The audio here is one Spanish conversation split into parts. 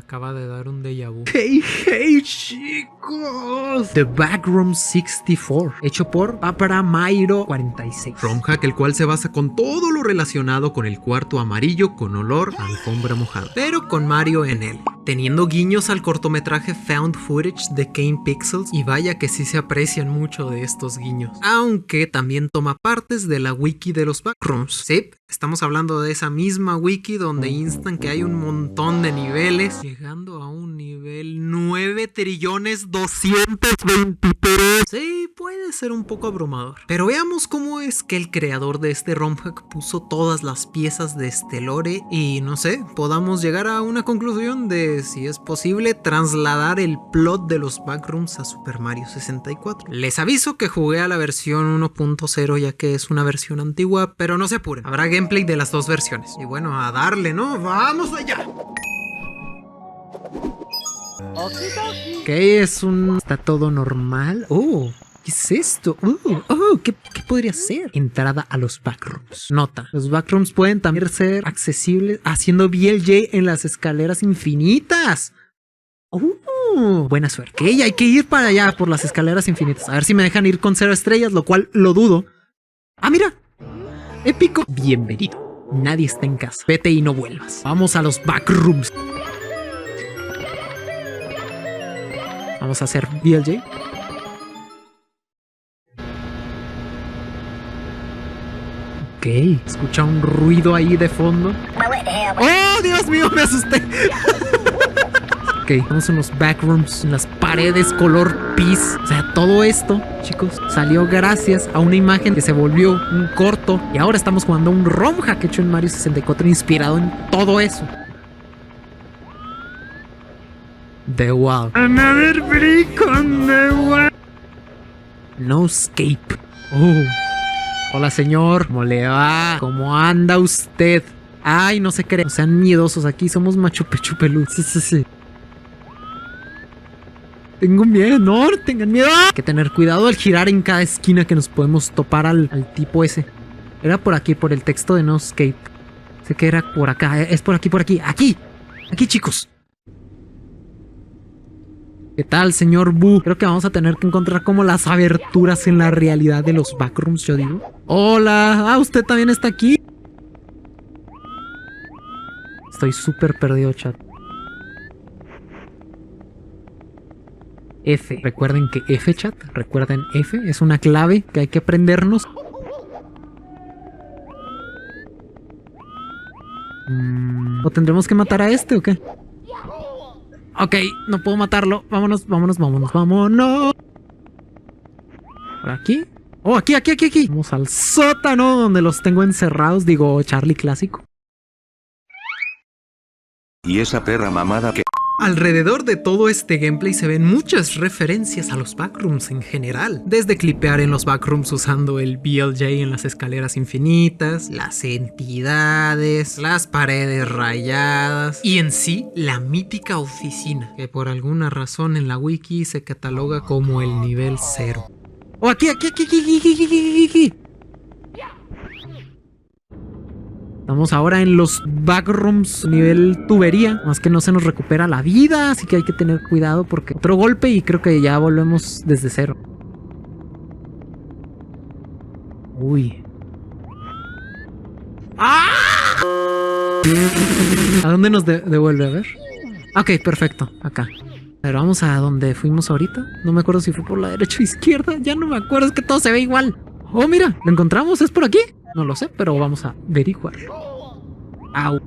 acaba de dar un déjà vu. Hey, hey, chicos. The Backroom 64, hecho por Paparamairo 46. ROM hack el cual se basa con todo lo relacionado con el cuarto amarillo con olor a alfombra mojada, pero con Mario en él, teniendo guiños al cortometraje Found Footage de Kane Pixels, y vaya que sí se aprecian mucho de estos guiños, aunque también toma partes de la wiki de los Backrooms. Sí, estamos hablando de esa misma wiki donde instan que hay un montón de niveles, llegando a un nivel 9 trillones 223. Sí, puede ser un poco abrumador, pero veamos cómo es que el creador de este ROM hack puso todas las piezas de este lore y no sé, podamos llegar a una conclusión de si es posible trasladar el plot de los Backrooms a Super Mario 64. Les aviso que jugué a la versión 1.0 ya que es una versión antigua, pero no se apuren, habrá gameplay de las dos versiones. Y bueno, a darle, ¿no? ¡Vamos allá! Ok, está todo normal. Oh, ¿qué es esto? ¿Qué podría ser? Entrada a los Backrooms. Nota, los Backrooms pueden también ser accesibles haciendo BLJ en las escaleras infinitas. Buena suerte. Ok, hay que ir para allá por las escaleras infinitas. A ver si me dejan ir con 0 estrellas, lo cual lo dudo. ¡Ah, mira! Épico. Bienvenido. Nadie está en casa. Vete y no vuelvas. Vamos a los Backrooms. Vamos a hacer BLJ. Ok, escucha un ruido ahí de fondo. ¡Oh, Dios mío! Me asusté. Ok, vamos en los Backrooms, en las paredes color pis. O sea, todo esto, chicos, salió gracias a una imagen que se volvió un corto. Y ahora estamos jugando un ROM hack hecho en Mario 64 inspirado en todo eso. The Wall. Another brick on the wall. No escape. Hola, señor. ¿Cómo le va? ¿Cómo anda usted? Ay, no se cree. No sean miedosos. Aquí somos Machu Picchu peludo. Sí. Tengo miedo. No tengan miedo. Hay que tener cuidado al girar en cada esquina que nos podemos topar al tipo ese. Era por aquí, por el texto de No Escape. Sé que era por acá. Es por aquí, por aquí. Aquí, chicos. ¿Qué tal, señor Boo? Creo que vamos a tener que encontrar como las aberturas en la realidad de los Backrooms, yo digo. Hola. ¿Usted también está aquí? Estoy súper perdido, chat. F. Recuerden que F, chat. Recuerden F. Es una clave que hay que aprendernos. ¿O tendremos que matar a este o qué? Ok, no puedo matarlo. Vámonos. ¿Por aquí? Oh, aquí. Vamos al sótano donde los tengo encerrados. Digo, Charlie clásico. Y esa perra mamada que... Alrededor de todo este gameplay se ven muchas referencias a los Backrooms en general, desde clipear en los Backrooms usando el BLJ en las escaleras infinitas, las entidades, las paredes rayadas y en sí la mítica oficina, que por alguna razón en la wiki se cataloga como el nivel 0. ¡Oh, aquí! Estamos ahora en los Backrooms nivel tubería. Más que no se nos recupera la vida. Así que hay que tener cuidado porque otro golpe y creo que ya volvemos desde cero. Uy. ¡Ah! ¿A dónde nos devuelve? A ver. Ok, perfecto. Acá. Pero vamos a donde fuimos ahorita. No me acuerdo si fue por la derecha o izquierda. Ya no me acuerdo. Es que todo se ve igual. Oh, mira. ¿Lo encontramos? ¿Es por aquí? No lo sé, pero vamos a averiguar. Au.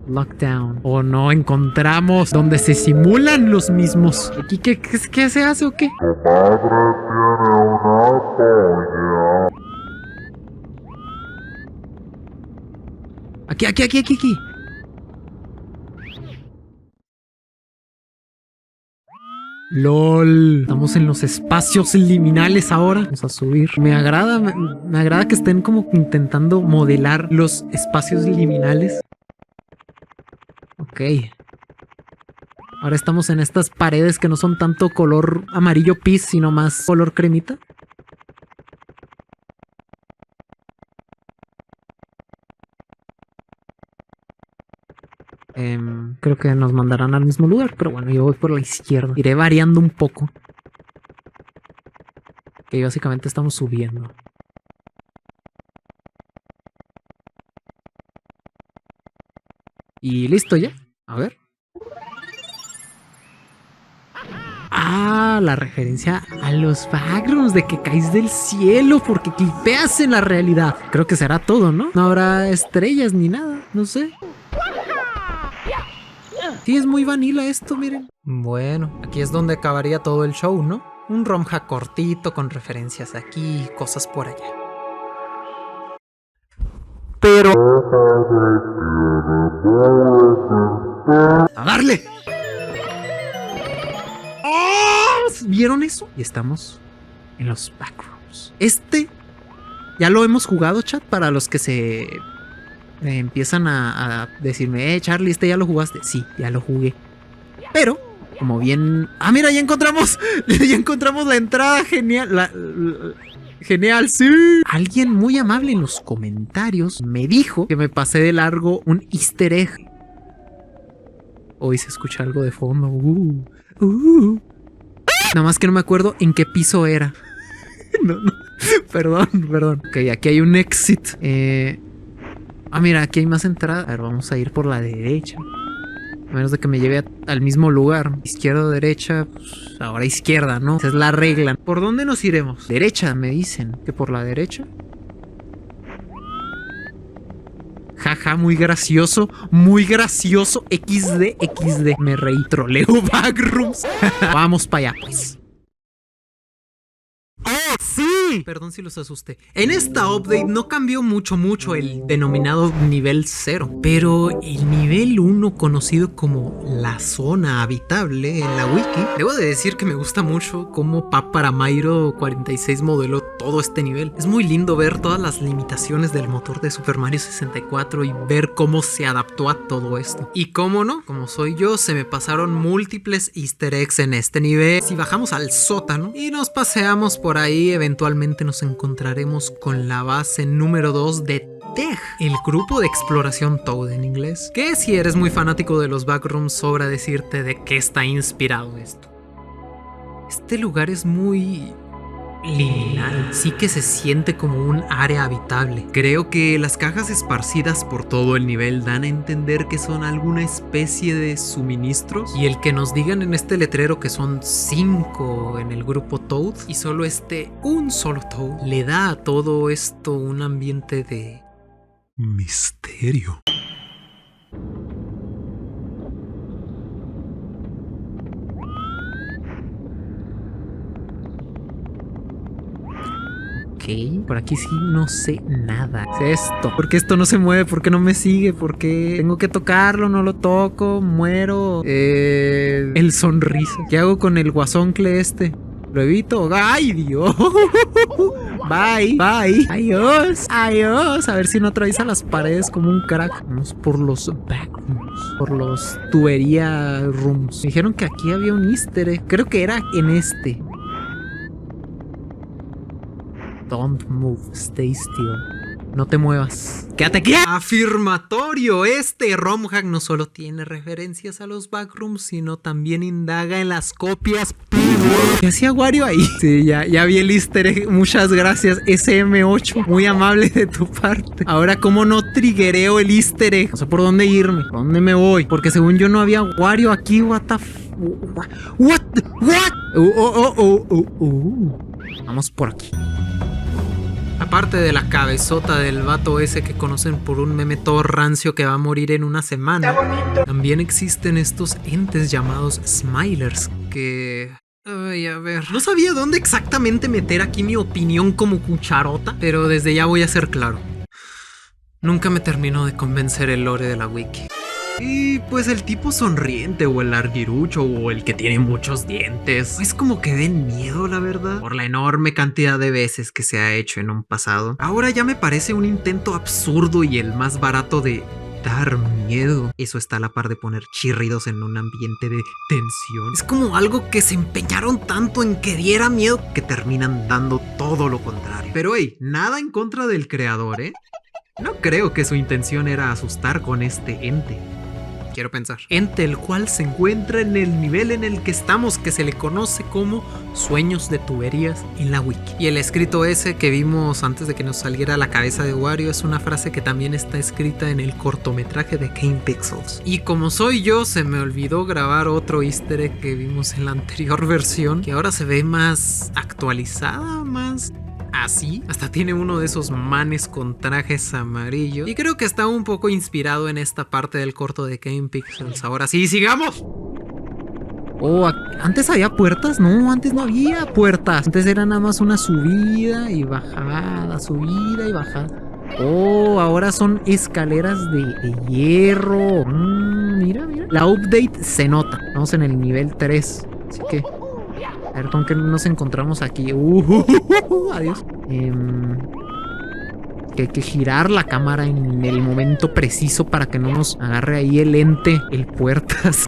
Lockdown. O no encontramos donde se simulan los mismos. ¿Aquí qué se hace o qué? Tu madre tiene una polla. Aquí. LOL. Estamos en los espacios liminales ahora. Vamos a subir. Me agrada que estén como intentando modelar los espacios liminales. Ok. Ahora estamos en estas paredes que no son tanto color amarillo pis, sino más color cremita. Creo que nos mandarán al mismo lugar, pero bueno, yo voy por la izquierda. Iré variando un poco. Que básicamente estamos subiendo. Y listo ya. A ver. Ah, la referencia a los backrooms de que caes del cielo porque clipeas en la realidad. Creo que será todo, ¿no? No habrá estrellas ni nada, no sé. Sí, es muy vanilla esto, miren. Bueno, aquí es donde acabaría todo el show, ¿no? Un ROM hack cortito con referencias aquí y cosas por allá. Pero... ¡a darle! ¿Vieron eso? Y estamos en los backrooms. Ya lo hemos jugado, chat, para los que se empiezan a decirme, Charlie, ya lo jugaste. Sí, ya lo jugué. Pero, como bien... ¡ah, mira, ya encontramos! Ya encontramos la entrada, genial. Genial, sí. Alguien muy amable en los comentarios me dijo que me pasé de largo un easter egg. Hoy se escucha algo de fondo. Nada más que no me acuerdo en qué piso era. No. Perdón. Ok, aquí hay un exit. Mira, aquí hay más entrada. A ver, vamos a ir por la derecha. A menos de que me lleve al mismo lugar. Izquierda o derecha, pues ahora izquierda, ¿no? Esa es la regla. ¿Por dónde nos iremos? Derecha, me dicen. ¿Que por la derecha? Jaja, muy gracioso. XD. Me reí. Troleo backrooms. Vamos para allá, pues. ¡Oh, sí! Perdón si los asusté. En esta update no cambió mucho el denominado nivel 0. Pero el nivel 1, conocido como la zona habitable en la wiki, debo de decir que me gusta mucho cómo Paparamairo 46 modeló todo este nivel. Es muy lindo ver todas las limitaciones del motor de Super Mario 64 y ver cómo se adaptó a todo esto. Y cómo no, como soy yo, se me pasaron múltiples easter eggs en este nivel. Si bajamos al sótano y nos paseamos por ahí, eventualmente nos encontraremos con la base número 2 de TEG, el grupo de exploración Toad en inglés. Que si eres muy fanático de los backrooms, sobra decirte de qué está inspirado esto. Este lugar es muy... lineal, sí que se siente como un área habitable. Creo que las cajas esparcidas por todo el nivel dan a entender que son alguna especie de suministros, y el que nos digan en este letrero que son 5 en el grupo Toad y solo un solo Toad, le da a todo esto un ambiente de misterio. Ok, por aquí sí no sé nada. ¿Qué es esto? ¿Por qué esto no se mueve? ¿Por qué no me sigue? ¿Por qué tengo que tocarlo? ¿No lo toco? ¿Muero? El sonrisa. ¿Qué hago con el guasoncle este? ¿Lo evito? ¡Ay, Dios! Bye. Adiós. A ver si no atraviesa las paredes como un crack. Vamos por los backrooms. Por los tubería rooms. Me dijeron que aquí había un easter egg. Creo que era en este. Don't move, stay still. No te muevas. ¡Quédate quieto! Afirmatorio. Este ROM hack no solo tiene referencias a los backrooms, sino también indaga en las copias. ¿Qué hacía Wario ahí? Sí, ya vi el easter egg. Muchas gracias, SM8. Muy amable de tu parte. Ahora, ¿cómo no triggereo el easter egg? No sé por dónde irme. ¿Por dónde me voy? Porque según yo no había Wario aquí. What? Vamos por aquí. Aparte de la cabezota del vato ese que conocen por un meme todo rancio que va a morir en una semana, también existen estos entes llamados Smilers que... ay, a ver... no sabía dónde exactamente meter aquí mi opinión como cucharota, pero desde ya voy a ser claro. Nunca me terminó de convencer el lore de la wiki. Y pues el tipo sonriente o el larguirucho o el que tiene muchos dientes es como que den miedo, la verdad, por la enorme cantidad de veces que se ha hecho en un pasado. Ahora ya me parece un intento absurdo y el más barato de dar miedo. Eso está a la par de poner chirridos en un ambiente de tensión. Es como algo que se empeñaron tanto en que diera miedo que terminan dando todo lo contrario. Pero hey, nada en contra del creador, ¿eh? No creo que su intención era asustar con este ente. quiero pensar. Ente el cual se encuentra en el nivel en el que estamos, que se le conoce como sueños de tuberías en la wiki. Y el escrito ese que vimos antes de que nos saliera la cabeza de Wario es una frase que también está escrita en el cortometraje de Game Pixels. Y como soy yo, se me olvidó grabar otro easter egg que vimos en la anterior versión, que ahora se ve más actualizada, más así. Hasta tiene uno de esos manes con trajes amarillos. Y creo que está un poco inspirado en esta parte del corto de Game Pixels. Ahora sí, sigamos. Oh, antes había puertas. No, antes no había puertas. Antes era nada más una subida y bajada, subida y bajada. Oh, ahora son escaleras de hierro. Mira, mira. La update se nota. Estamos en el nivel 3. Así que a ver con qué nos encontramos aquí. Adiós. Que hay que girar la cámara en el momento preciso para que no nos agarre ahí el ente, el puertas.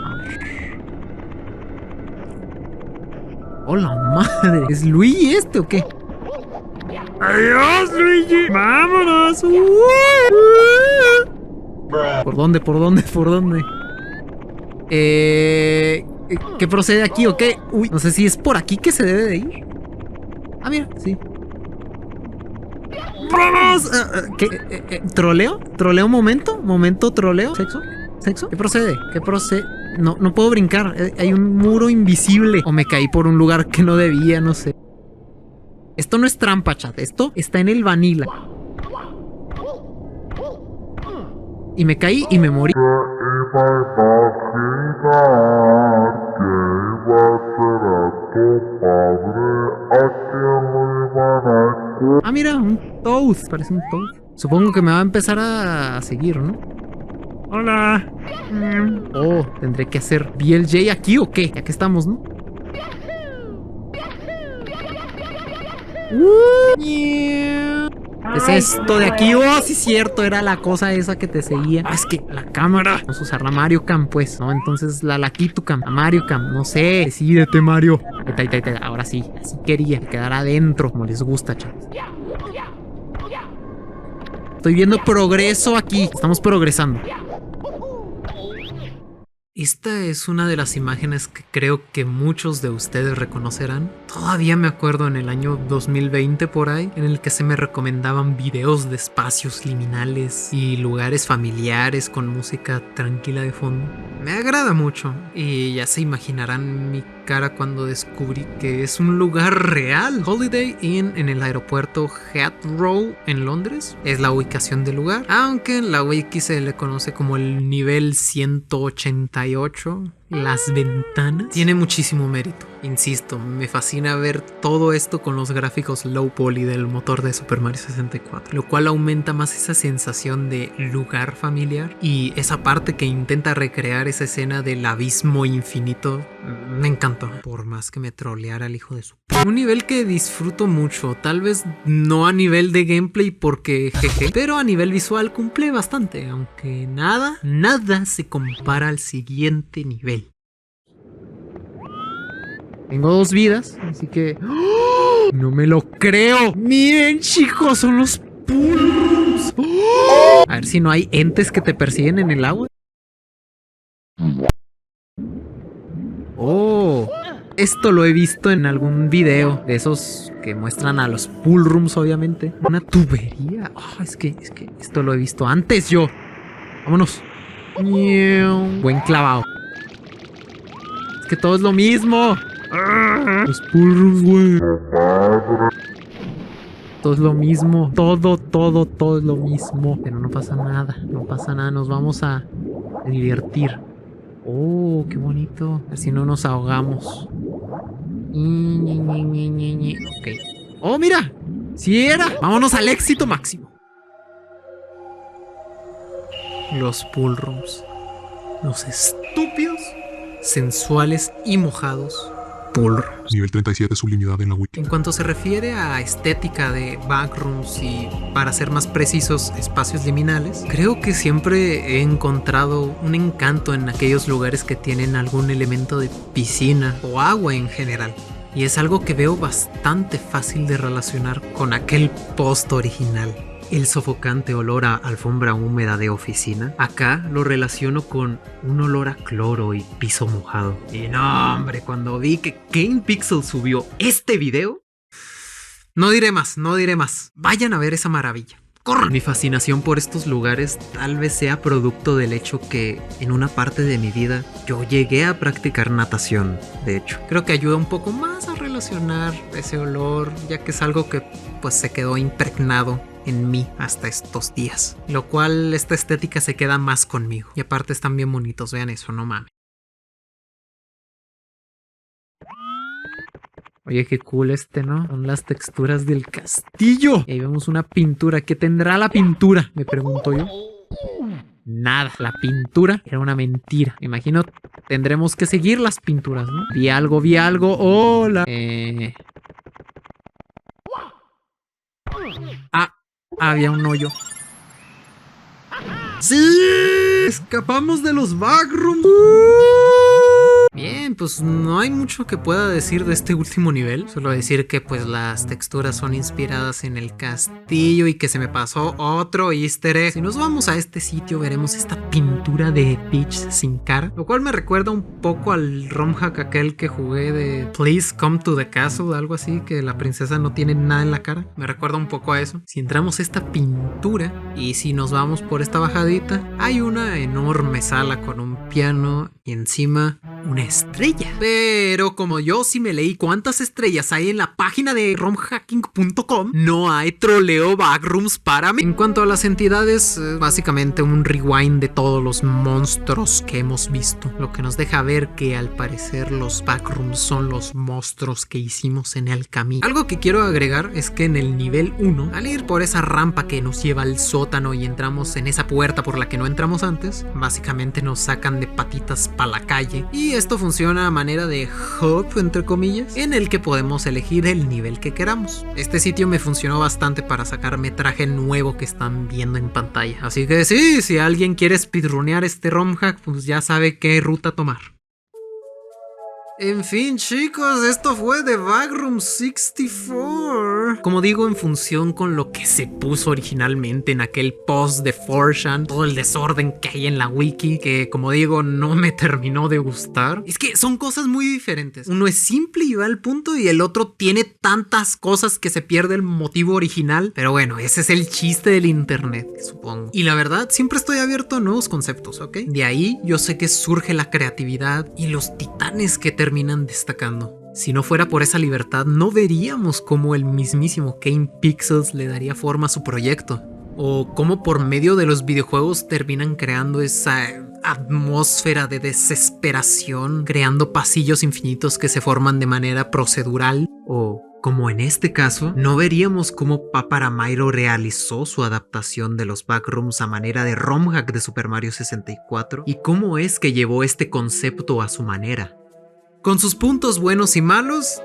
A ver. ¡Hola madre! ¿Es Luigi este o qué? ¡Adiós, Luigi! ¡Vámonos! ¿Por dónde? ¿Por dónde? ¿Por dónde? ¿Qué procede aquí o qué? Uy, no sé si es por aquí que se debe de ir. Ah, mira, sí. ¡Vamos! ¿Qué? ¿Troleo? ¿Troleo momento? ¿Momento troleo? ¿Sexo? ¿Sexo? ¿Qué procede? ¿Qué procede? No, no puedo brincar. Hay un muro invisible. O me caí por un lugar que no debía, no sé. Esto no es trampa, chat. Esto está en el vanilla. Y me caí y me morí. Ah, mira, un Toad. Parece un Toad. Supongo que me va a empezar a seguir, ¿no? Hola. Oh, tendré que hacer BLJ aquí o qué. Ya que estamos, ¿no? ¿Qué es esto de aquí? Oh, sí, cierto, era la cosa esa que te seguía. Ah, es que la cámara. Vamos a usar la Mario Cam, pues, ¿no? Entonces la Kitu Cam, la Mario Cam, no sé. Decídete, Mario. Ahora sí, así quería quedar adentro, como les gusta, chavos. Estoy viendo progreso aquí. Estamos progresando. Esta es una de las imágenes que creo que muchos de ustedes reconocerán. Todavía me acuerdo en el año 2020 por ahí, en el que se me recomendaban videos de espacios liminales y lugares familiares con música tranquila de fondo. Me agrada mucho y ya se imaginarán mi cara cuando descubrí que es un lugar real. Holiday Inn en el aeropuerto Heathrow en Londres es la ubicación del lugar, aunque en la wiki se le conoce como el nivel 188. Las ventanas. Tiene muchísimo mérito. Insisto, me fascina ver todo esto con los gráficos low poly del motor de Super Mario 64, lo cual aumenta más esa sensación de lugar familiar y esa parte que intenta recrear esa escena del abismo infinito. Me encantó, por más que me troleara el hijo de su... Un nivel que disfruto mucho, tal vez no a nivel de gameplay porque jeje, pero a nivel visual cumple bastante, aunque nada se compara al siguiente nivel. Tengo 2 vidas, así que... ¡Oh! ¡No me lo creo! ¡Miren, chicos! ¡Son los pulpos! ¡Oh! A ver si no hay entes que te persiguen en el agua. ¡Oh! Esto lo he visto en algún video de esos que muestran a los pool rooms, obviamente. Una tubería. Oh, es que esto lo he visto antes yo. Vámonos. Buen clavado. Es que todo es lo mismo. Los pool rooms, güey. Todo es lo mismo. Todo es lo mismo. Pero no pasa nada. No pasa nada. Nos vamos a divertir. Oh, qué bonito. A ver si no nos ahogamos. Ok. Oh, mira. Sí era. Vámonos al éxito máximo. Los pool rooms. Los estúpidos, sensuales y mojados pool rooms. Nivel 37 sublimidad en la wiki. En cuanto se refiere a estética de backrooms y, para ser más precisos, espacios liminales, creo que siempre he encontrado un encanto en aquellos lugares que tienen algún elemento de piscina o agua en general. Y es algo que veo bastante fácil de relacionar con aquel post original. el sofocante olor a alfombra húmeda de oficina. Acá lo relaciono con un olor a cloro y piso mojado. Y no, hombre, cuando vi que GamePixel subió este video, no diré más. Vayan a ver esa maravilla. ¡Corran! Mi fascinación por estos lugares tal vez sea producto del hecho que en una parte de mi vida yo llegué a practicar natación. De hecho, creo que ayuda un poco más a relacionar ese olor, ya que es algo que pues se quedó impregnado en mí hasta estos días. Lo cual esta estética se queda más conmigo. Y aparte están bien bonitos, vean eso, no mames. Oye, qué cool ¿no? Son las texturas del castillo. Y ahí vemos una pintura. ¿Qué tendrá la pintura? Me pregunto yo. Nada, la pintura era una mentira. Me imagino tendremos que seguir las pinturas, ¿no? Vi algo. Hola. Había un hoyo. ¡Sí! ¡Escapamos de los backrooms! Bien, pues no hay mucho que pueda decir de este último nivel. Solo decir que pues las texturas son inspiradas en el castillo y que se me pasó otro easter egg. Si nos vamos a este sitio veremos esta pintura de Peach sin cara, lo cual me recuerda un poco al ROM hack aquel que jugué de Please Come to the Castle, algo así, que la princesa no tiene nada en la cara. Me recuerda un poco a eso. Si entramos a esta pintura y si nos vamos por esta bajadita, hay una enorme sala con un piano y encima una estrella. Pero como yo sí me leí cuántas estrellas hay en la página de romhacking.com, no hay troleo backrooms para mí. En cuanto a las entidades, básicamente un rewind de todos los monstruos que hemos visto, lo que nos deja ver que al parecer los backrooms son los monstruos que hicimos en el camino. Algo que quiero agregar es que en el nivel 1, al ir por esa rampa que nos lleva al sótano y entramos en esa puerta por la que no entramos antes, básicamente nos sacan de patitas para la calle, y esto funciona a manera de hub, entre comillas, en el que podemos elegir el nivel que queramos. Este sitio me funcionó bastante para sacar metraje nuevo que están viendo en pantalla, así que sí, si alguien quiere speedrunear este ROM hack, pues ya sabe qué ruta tomar. En fin, chicos, esto fue The Backroom 64. Como digo, en función con lo que se puso originalmente en aquel post de 4chan, todo el desorden que hay en la wiki, que como digo, no me terminó de gustar. Es que son cosas muy diferentes. Uno es simple y va al punto, y el otro tiene tantas cosas que se pierde el motivo original. Pero bueno, ese es el chiste del internet, supongo. Y la verdad, siempre estoy abierto a nuevos conceptos, ¿ok? De ahí yo sé que surge la creatividad y los titanes que terminan destacando. Si no fuera por esa libertad, no veríamos cómo el mismísimo GamePixel le daría forma a su proyecto, o cómo por medio de los videojuegos terminan creando esa atmósfera de desesperación, creando pasillos infinitos que se forman de manera procedural, o como en este caso, no veríamos cómo Paparamairo realizó su adaptación de los backrooms a manera de ROM hack de Super Mario 64, y cómo es que llevó este concepto a su manera. Con sus puntos buenos y malos,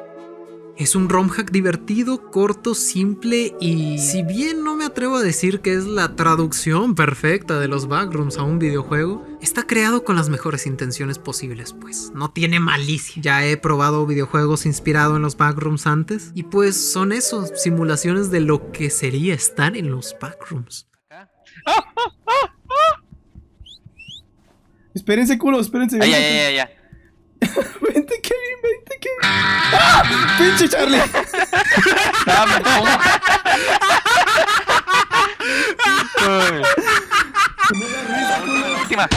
es un ROM hack divertido, corto, simple, y si bien no me atrevo a decir que es la traducción perfecta de los backrooms a un videojuego, está creado con las mejores intenciones posibles, pues no tiene malicia. Ya he probado videojuegos inspirados en los backrooms antes, y pues son esos, simulaciones de lo que sería estar en los backrooms. Espérense, culo, espérense. Ya. Vente, Kevin, vente, Kevin. ¡Ah! ¡Pinche Charlie! Última.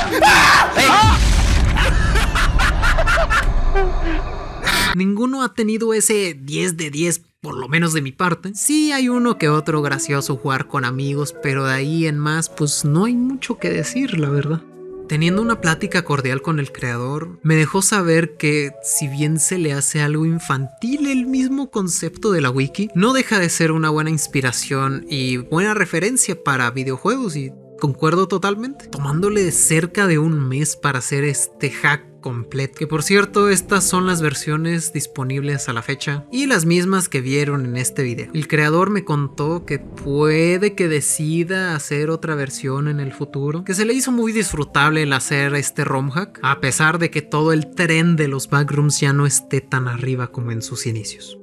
Ninguno ha tenido ese 10 de 10, por lo menos de mi parte. Sí hay uno que otro gracioso jugar con amigos, pero de ahí en más pues no hay mucho que decir, la verdad. Teniendo una plática cordial con el creador, me dejó saber que si bien se le hace algo infantil el mismo concepto de la wiki, no deja de ser una buena inspiración y buena referencia para videojuegos, y concuerdo totalmente. Tomándole cerca de un mes para hacer este hack completo, que por cierto estas son las versiones disponibles a la fecha y las mismas que vieron en este video. El creador me contó que puede que decida hacer otra versión en el futuro, que se le hizo muy disfrutable el hacer este ROM hack, a pesar de que todo el tren de los backrooms ya no esté tan arriba como en sus inicios.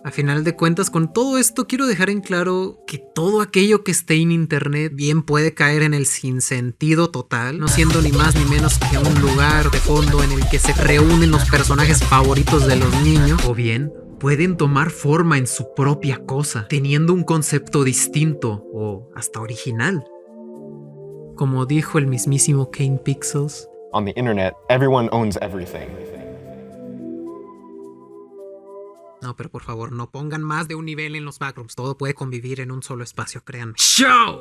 A final de cuentas, con todo esto quiero dejar en claro que todo aquello que esté en internet bien puede caer en el sinsentido total, no siendo ni más ni menos que un lugar de fondo en el que se reúnen los personajes favoritos de los niños, o bien pueden tomar forma en su propia cosa, teniendo un concepto distinto o hasta original. Como dijo el mismísimo Kane Pixels, On the internet, everyone owns everything. no, pero por favor, no pongan más de un nivel en los backrooms. Todo puede convivir en un solo espacio, créanme. ¡Show!